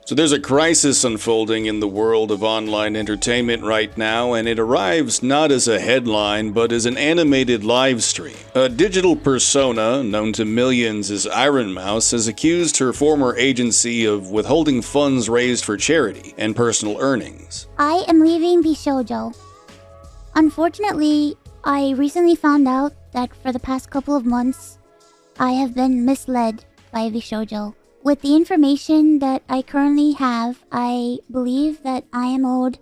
So there's a crisis unfolding in the world of online entertainment right now, and it arrives not as a headline, but as an animated live stream. A digital persona, known to millions as Ironmouse, has accused her former agency of withholding funds raised for charity and personal earnings. I am leaving Bishojo. Unfortunately, I recently found out that for the past couple of months, I have been misled by Bishojo. With the information that I currently have, I believe that I am owed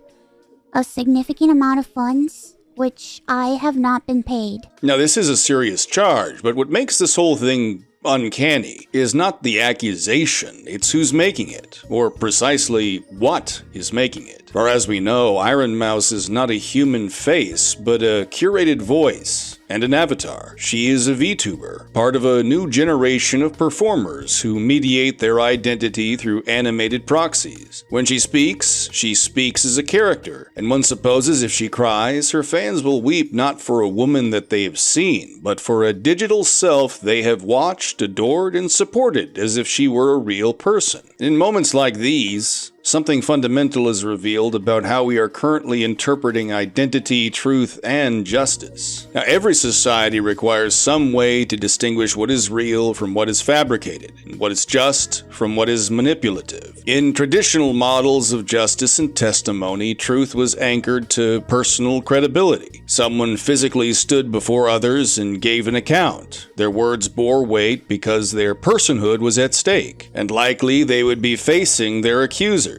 a significant amount of funds, which I have not been paid. Now, this is a serious charge, but what makes this whole thing uncanny is not the accusation, it's who's making it, or precisely what is making it. For as we know, Ironmouse is not a human face, but a curated voice and an avatar. She is a VTuber, part of a new generation of performers who mediate their identity through animated proxies. When she speaks as a character, and one supposes if she cries, her fans will weep not for a woman that they have seen, but for a digital self they have watched, adored, and supported as if she were a real person. In moments like these, something fundamental is revealed about how we are currently interpreting identity, truth, and justice. Now, every society requires some way to distinguish what is real from what is fabricated, and what is just from what is manipulative. In traditional models of justice and testimony, truth was anchored to personal credibility. Someone physically stood before others and gave an account. Their words bore weight because their personhood was at stake, and likely they would be facing their accusers.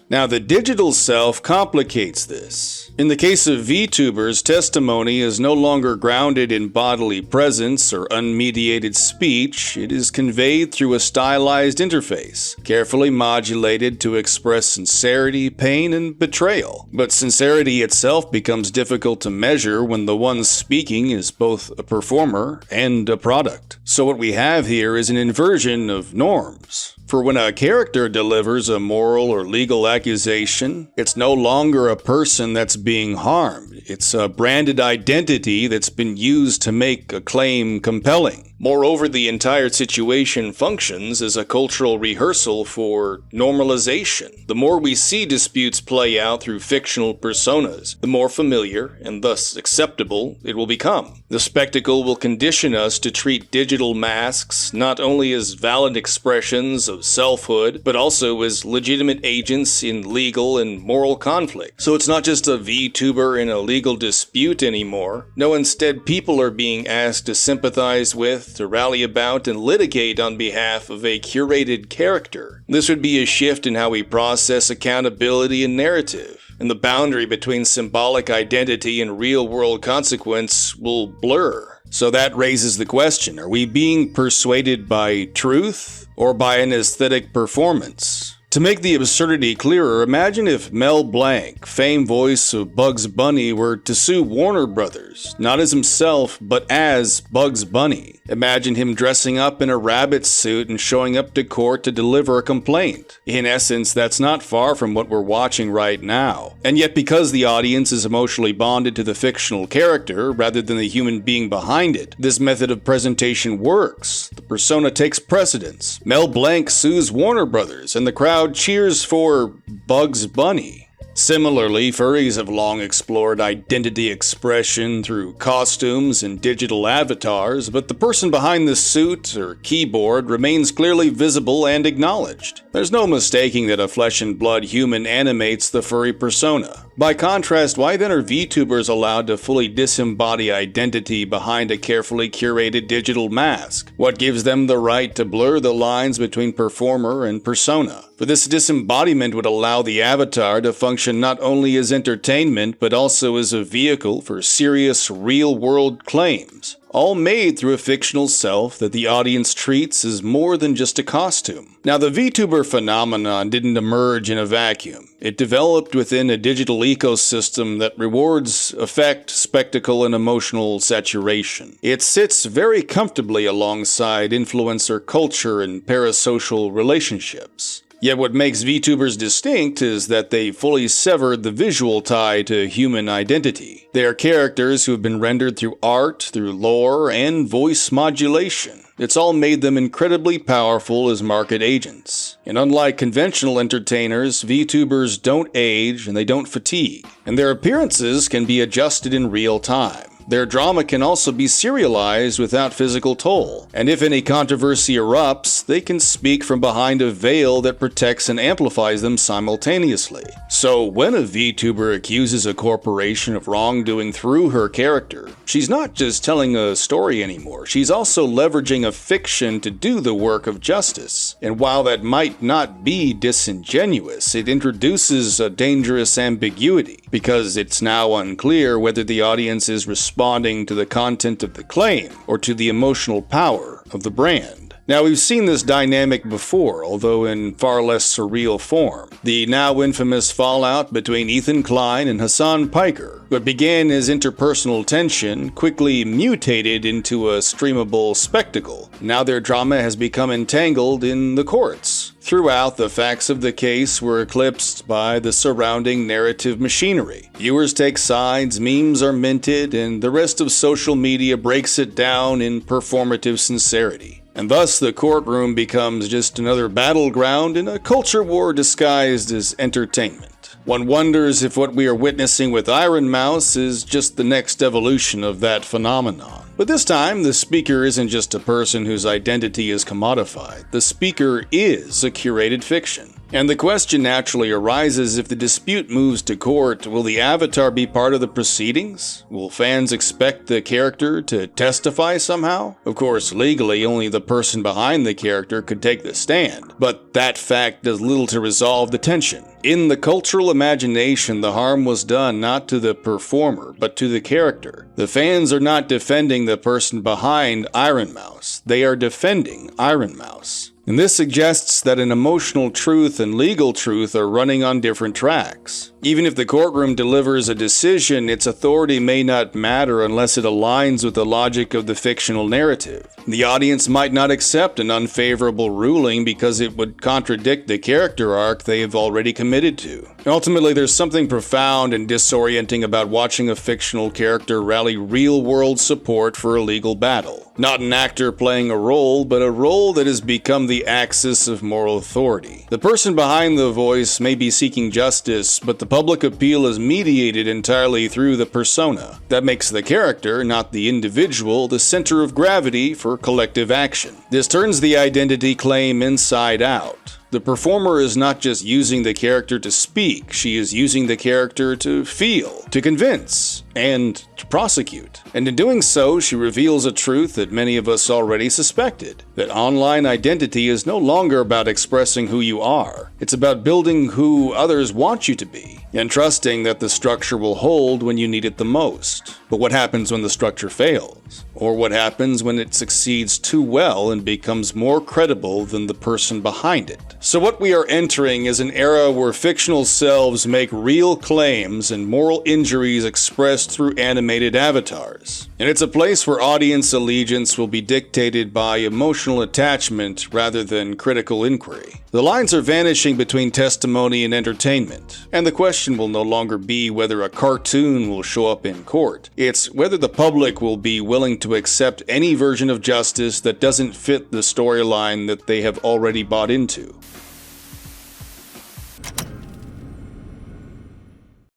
Now, the digital self complicates this. In the case of VTubers, testimony is no longer grounded in bodily presence or unmediated speech. It is conveyed through a stylized interface, carefully modulated to express sincerity, pain, and betrayal. But sincerity itself becomes difficult to measure when the one speaking is both a performer and a product. So what we have here is an inversion of norms. For when a character delivers a moral or legal accusation, it's no longer a person that's being harmed. It's a branded identity that's been used to make a claim compelling. Moreover, the entire situation functions as a cultural rehearsal for normalization. The more we see disputes play out through fictional personas, the more familiar, and thus acceptable, it will become. The spectacle will condition us to treat digital masks not only as valid expressions of selfhood, but also as legitimate agents in legal and moral conflict. So it's not just a VTuber in a legal dispute anymore. No, instead, people are being asked to sympathize with, to rally about, and litigate on behalf of a curated character. This would be a shift in how we process accountability and narrative, and the boundary between symbolic identity and real-world consequence will blur. So that raises the question, are we being persuaded by truth or by an aesthetic performance? To make the absurdity clearer, imagine if Mel Blanc, famed voice of Bugs Bunny, were to sue Warner Brothers, not as himself, but as Bugs Bunny. Imagine him dressing up in a rabbit suit and showing up to court to deliver a complaint. In essence, that's not far from what we're watching right now. And yet, because the audience is emotionally bonded to the fictional character rather than the human being behind it, this method of presentation works. The persona takes precedence. Mel Blanc sues Warner Brothers, and the crowd cheers for Bugs Bunny. Similarly, furries have long explored identity expression through costumes and digital avatars, but the person behind the suit or keyboard remains clearly visible and acknowledged. There's no mistaking that a flesh and blood human animates the furry persona. By contrast, why then are VTubers allowed to fully disembody identity behind a carefully curated digital mask? What gives them the right to blur the lines between performer and persona? For this disembodiment would allow the avatar to function not only as entertainment, but also as a vehicle for serious real-world claims, all made through a fictional self that the audience treats as more than just a costume. Now, the VTuber phenomenon didn't emerge in a vacuum. It developed within a digital ecosystem that rewards effect, spectacle, and emotional saturation. It sits very comfortably alongside influencer culture and parasocial relationships. Yet what makes VTubers distinct is that they fully severed the visual tie to human identity. They are characters who have been rendered through art, through lore, and voice modulation. It's all made them incredibly powerful as market agents. And unlike conventional entertainers, VTubers don't age and they don't fatigue. And their appearances can be adjusted in real time. Their drama can also be serialized without physical toll, and if any controversy erupts, they can speak from behind a veil that protects and amplifies them simultaneously. So when a VTuber accuses a corporation of wrongdoing through her character, she's not just telling a story anymore, she's also leveraging a fiction to do the work of justice. And while that might not be disingenuous, it introduces a dangerous ambiguity, because it's now unclear whether the audience is responding to the content of the claim or to the emotional power of the brand. Now, we've seen this dynamic before, although in far less surreal form. The now infamous fallout between Ethan Klein and Hassan Piker. What began as interpersonal tension quickly mutated into a streamable spectacle. Now their drama has become entangled in the courts. Throughout, the facts of the case were eclipsed by the surrounding narrative machinery. Viewers take sides, memes are minted, and the rest of social media breaks it down in performative sincerity. And thus the courtroom becomes just another battleground in a culture war disguised as entertainment. One wonders if what we are witnessing with Ironmouse is just the next evolution of that phenomenon. But this time, the speaker isn't just a person whose identity is commodified. The speaker is a curated fiction. And the question naturally arises, if the dispute moves to court, will the avatar be part of the proceedings? Will fans expect the character to testify somehow? Of course, legally, only the person behind the character could take the stand, but that fact does little to resolve the tension. In the cultural imagination, the harm was done not to the performer, but to the character. The fans are not defending the person behind Ironmouse, they are defending Ironmouse. And this suggests that an emotional truth and legal truth are running on different tracks. Even if the courtroom delivers a decision, its authority may not matter unless it aligns with the logic of the fictional narrative. The audience might not accept an unfavorable ruling because it would contradict the character arc they have already committed to. Ultimately, there's something profound and disorienting about watching a fictional character rally real-world support for a legal battle. Not an actor playing a role, but a role that has become the axis of moral authority. The person behind the voice may be seeking justice, but the public appeal is mediated entirely through the persona. That makes the character, not the individual, the center of gravity for collective action. This turns the identity claim inside out. The performer is not just using the character to speak, she is using the character to feel, to convince, and to prosecute. And in doing so, she reveals a truth that many of us already suspected, that online identity is no longer about expressing who you are. It's about building who others want you to be, and trusting that the structure will hold when you need it the most. But what happens when the structure fails? Or what happens when it succeeds too well and becomes more credible than the person behind it? So what we are entering is an era where fictional selves make real claims and moral injuries expressed through animated avatars. And it's a place where audience allegiance will be dictated by emotional attachment rather than critical inquiry. The lines are vanishing between testimony and entertainment, and the question will no longer be whether a cartoon will show up in court. It's whether the public will be willing to accept any version of justice that doesn't fit the storyline that they have already bought into.